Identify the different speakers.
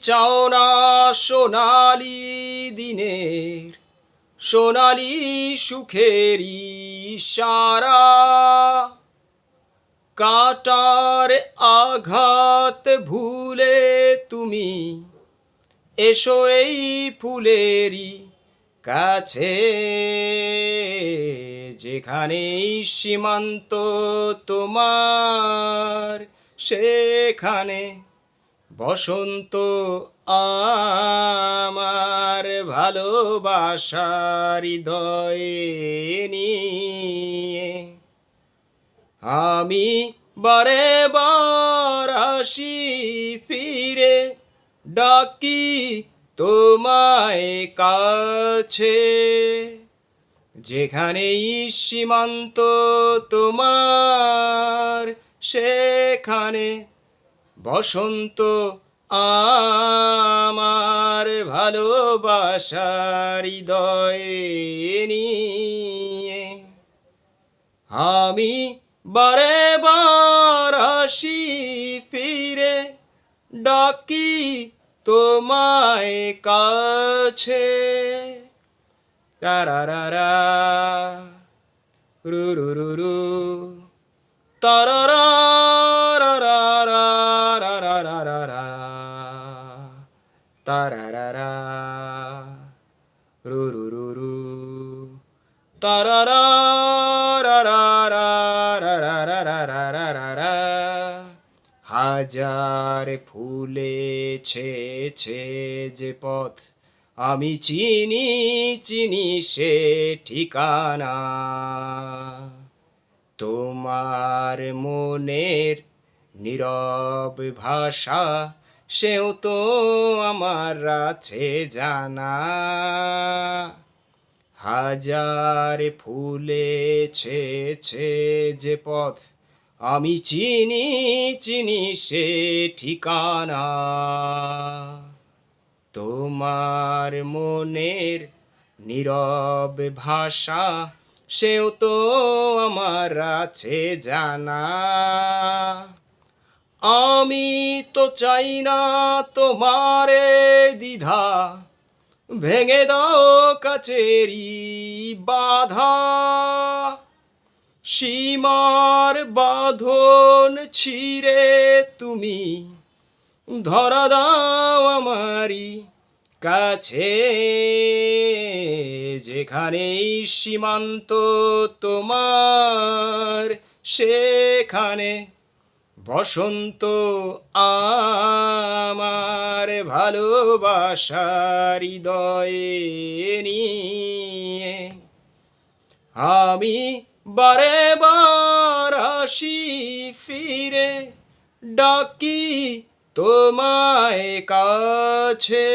Speaker 1: চাও না সোনালি দিনের সোনালি সুখেরই ইশারা, কাটার আঘাত ভুলে তুমি এসো এই ফুলেরই কাছে, যেখানেই সীমান্ত তোমার সেখানে বসন্ত আমার ভালোবাসার হৃদয়ে নিয়ে। আমি বারে বার আসি ফিরে ডাকি তোমায় কাছে, যেখানেই সীমান্ত তোমার সেখানে বসন্ত আমার ভালোবাসার হৃদয়ে নিয়ে। আমি বারে বার আসি ফিরে ডাকি তোমায় কাছে। তারারারা রু রু রু রু তারারা তারারারা রু রু রু রু তারারা হাজার ফুলেছে যে পথ আমি চিনি চিনি সে ঠিকানা, তোমার মনের নীরব ভাষা সেও তো আমার আছে জানা। হাজার ফুলেছে যে পথ আমি চিনি চিনি সে ঠিকানা, তোমার মনের নীরব ভাষা সেও তো আমার আছে জানা। আমি তো চাই না তোমারে দ্বিধা ভেঙে দাও কাচেরি বাধা, সীমার বাঁধন ছিঁড়ে তুমি ধরা দাও আমারি কাছে, যেখানেই সীমান্ত তোমার সেখানে বসন্ত আমার ভালোবাসার হৃদয়ে নিয়ে। আমি বারে বার আসি ফিরে ডাকি তোমায় কাছে।